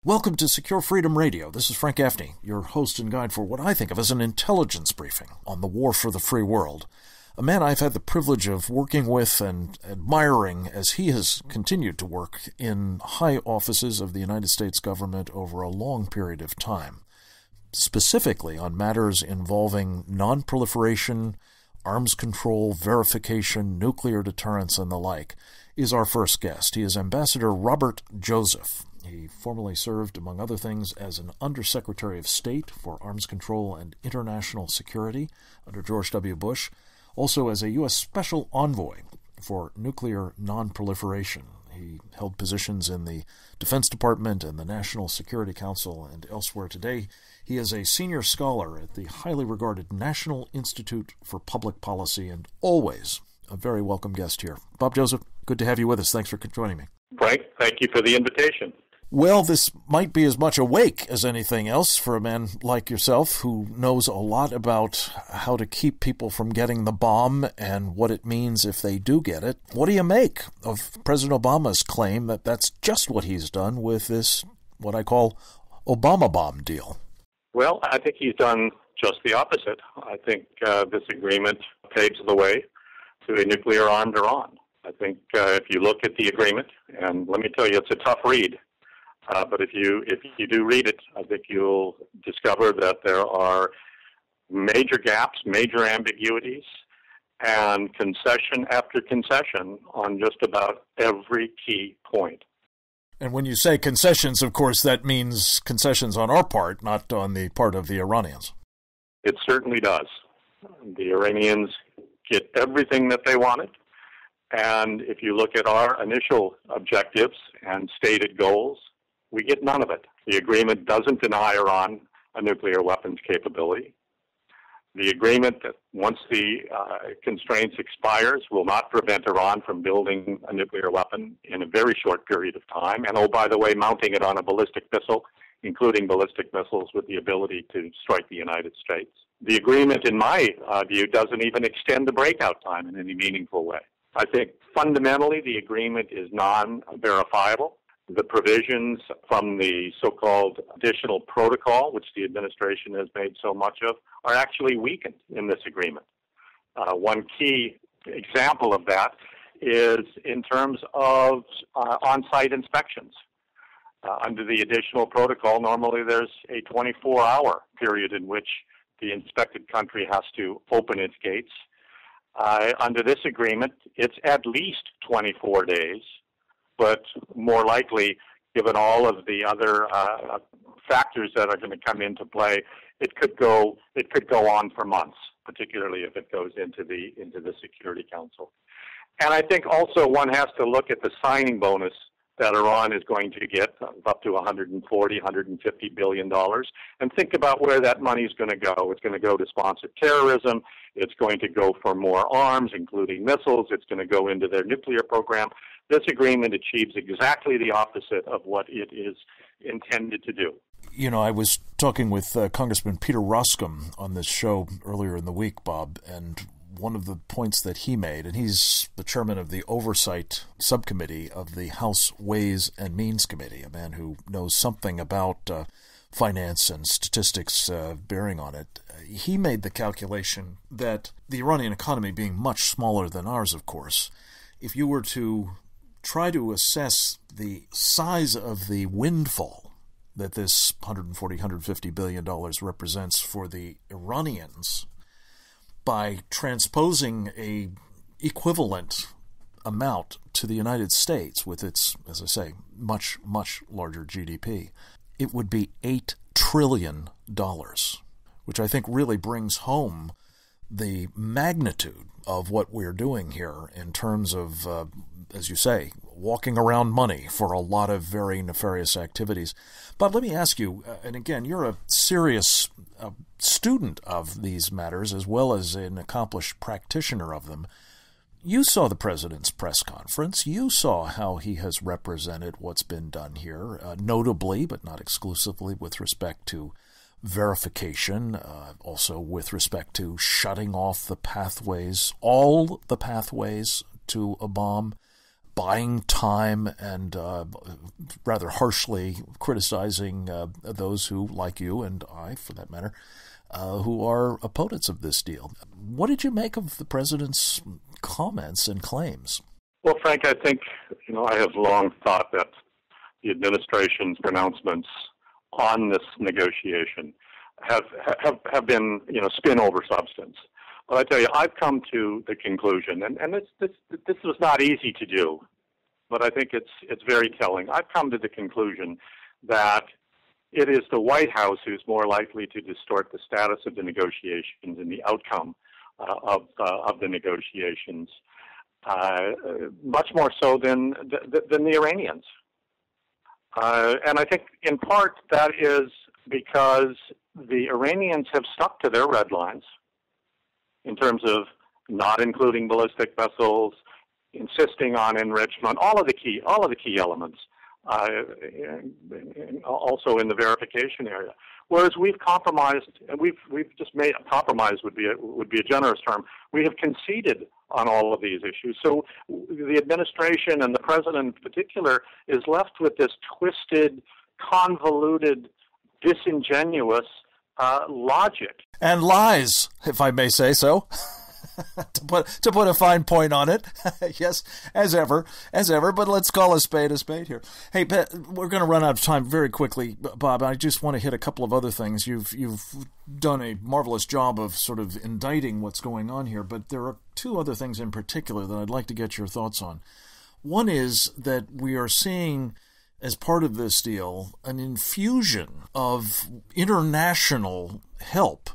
Welcome to Secure Freedom Radio. This is Frank Gaffney, your host and guide for what I think of as an intelligence briefing on the war for the free world. A man I've had the privilege of working with and admiring as he has continued to work in high offices of the United States government over a long period of time, specifically on matters involving non-proliferation, arms control, verification, nuclear deterrence, and the like, is our first guest. He is Ambassador Robert Joseph. He formerly served, among other things, as an Undersecretary of State for Arms Control and International Security under George W. Bush, also as a U.S. Special Envoy for Nuclear Non-Proliferation. He held positions in the Defense Department and the National Security Council and elsewhere. Today, he is a senior scholar at the highly regarded National Institute for Public Policy and always a very welcome guest here. Bob Joseph, good to have you with us. Thanks for joining me. Frank, thank you for the invitation. Well, this might be as much a wake as anything else for a man like yourself who knows a lot about how to keep people from getting the bomb and what it means if they do get it. What do you make of President Obama's claim that that's just what he's done with this, what I call, Obama bomb deal? Well, I think he's done just the opposite. I think this agreement paves the way to a nuclear-armed Iran. I think if you look at the agreement, and let me tell you, it's a tough read. But if you do read it, I think you'll discover that there are major gaps, major ambiguities, and concession after concession on just about every key point. And when you say concessions, of course, that means concessions on our part, not on the part of the Iranians. It certainly does. The Iranians get everything that they wanted. And if you look at our initial objectives and stated goals, we get none of it. The agreement doesn't deny Iran a nuclear weapons capability. The agreement that once the constraints expires will not prevent Iran from building a nuclear weapon in a very short period of time. And, oh, by the way, mounting it on a ballistic missile, including ballistic missiles with the ability to strike the United States. The agreement, in my view, doesn't even extend the breakout time in any meaningful way. I think fundamentally the agreement is non-verifiable. The provisions from the so-called additional protocol, which the administration has made so much of, are actually weakened in this agreement. One key example of that is in terms of on-site inspections. Under the additional protocol, normally there's a 24-hour period in which the inspected country has to open its gates. Under this agreement, it's at least 24 days. But more likely, given all of the other factors that are going to come into play, it could go on for months, particularly if it goes into the Security Council. And I think also one has to look at the signing bonus that Iran is going to get of up to $140, $150 billion, and think about where that money is going to go. It's going to go to sponsor terrorism. It's going to go for more arms, including missiles. It's going to go into their nuclear program. This agreement achieves exactly the opposite of what it is intended to do. You know, I was talking with Congressman Peter Roskam on this show earlier in the week, Bob, and one of the points that he made, and he's the chairman of the Oversight Subcommittee of the House Ways and Means Committee, a man who knows something about finance and statistics bearing on it. He made the calculation that the Iranian economy being much smaller than ours, of course, if you were to try to assess the size of the windfall that this $140, $150 billion represents for the Iranians by transposing a equivalent amount to the United States with its, as I say, much, much larger GDP, it would be $8 trillion, which I think really brings home the magnitude of what we're doing here in terms of, as you say, walking around money for a lot of very nefarious activities. But let me ask you, and again, you're a serious student of these matters as well as an accomplished practitioner of them. You saw the president's press conference. You saw how he has represented what's been done here, notably, but not exclusively, with respect to verification, also with respect to shutting off the pathways, all the pathways to a bomb. buying time and rather harshly criticizing those who, like you and I, for that matter, who are opponents of this deal. What did you make of the president's comments and claims? Well, Frank, I think, I have long thought that the administration's pronouncements on this negotiation have been, spin over substance. But I tell you, I've come to the conclusion, and this was not easy to do, but I think it's very telling. I've come to the conclusion that it is the White House who's more likely to distort the status of the negotiations and the outcome of the negotiations, much more so than the Iranians. And I think in part that is because the Iranians have stuck to their red lines in terms of not including ballistic missiles, insisting on enrichment, all of the key elements, also in the verification area. Whereas we've compromised, and we've just made a compromise would be a generous term. We have conceded on all of these issues. So the administration and the president in particular is left with this twisted, convoluted, disingenuous logic. And lies, if I may say so. to put a fine point on it. Yes, as ever, but let's call a spade here. Hey, we're going to run out of time very quickly, Bob. I just want to hit a couple of other things. You've done a marvelous job of sort of indicting what's going on here, but there are two other things in particular that I'd like to get your thoughts on. One is that we are seeing, as part of this deal, an infusion of international help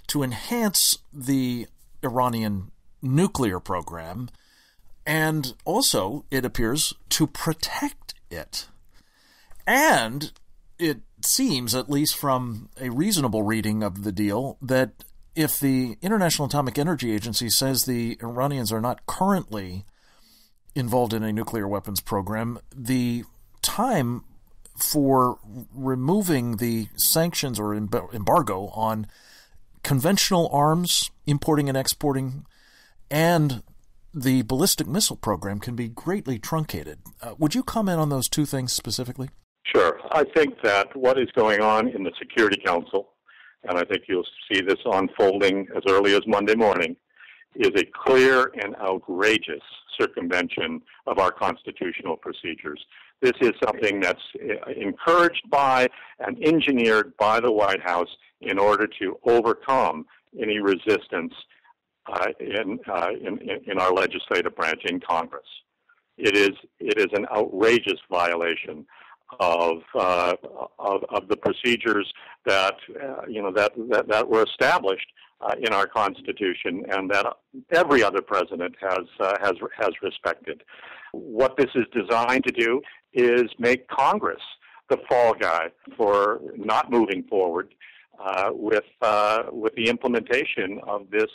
to enhance the Iranian nuclear program, and also, it appears, to protect it. And it seems, at least from a reasonable reading of the deal, that if the International Atomic Energy Agency says the Iranians are not currently involved in a nuclear weapons program, the time for removing the sanctions or embargo on conventional arms, importing and exporting, and the ballistic missile program can be greatly truncated. Would you comment on those two things specifically? Sure. I think that what is going on in the Security Council, and I think you'll see this unfolding as early as Monday morning, is a clear and outrageous circumvention of our constitutional procedures. This is something that's encouraged by and engineered by the White House in order to overcome any resistance in our legislative branch in Congress. It is an outrageous violation of the procedures that were established in our Constitution and that every other president has respected. What this is designed to do is make Congress the fall guy for not moving forward with the implementation of this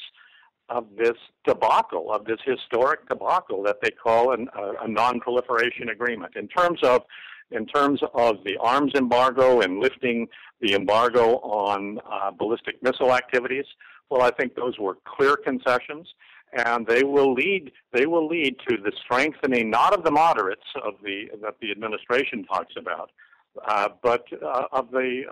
debacle, of this historic debacle that they call a non-proliferation agreement. In terms of the arms embargo and lifting the embargo on ballistic missile activities, well, I think those were clear concessions, and they will lead to the strengthening not of the moderates that the administration talks about, but of the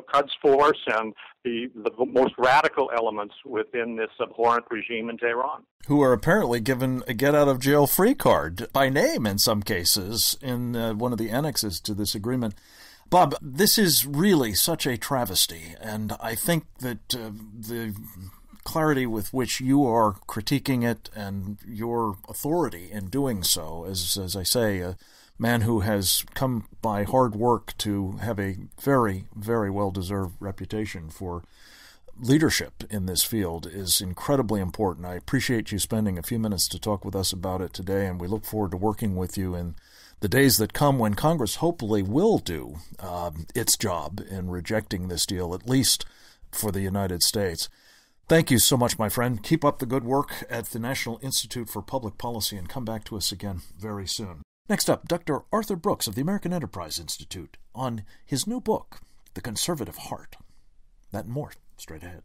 Quds Force and the most radical elements within this abhorrent regime in Tehran, who are apparently given a get-out-of-jail-free card by name in some cases in one of the annexes to this agreement. Bob, this is really such a travesty, and I think that the clarity with which you are critiquing it and your authority in doing so, as I say, a man who has come by hard work to have a very, very well-deserved reputation for leadership in this field, is incredibly important. I appreciate you spending a few minutes to talk with us about it today, and we look forward to working with you in the days that come when Congress hopefully will do its job in rejecting this deal, at least for the United States. Thank you so much, my friend. Keep up the good work at the National Institute for Public Policy and come back to us again very soon. Next up, Dr. Arthur Brooks of the American Enterprise Institute on his new book, The Conservative Heart. That and more straight ahead.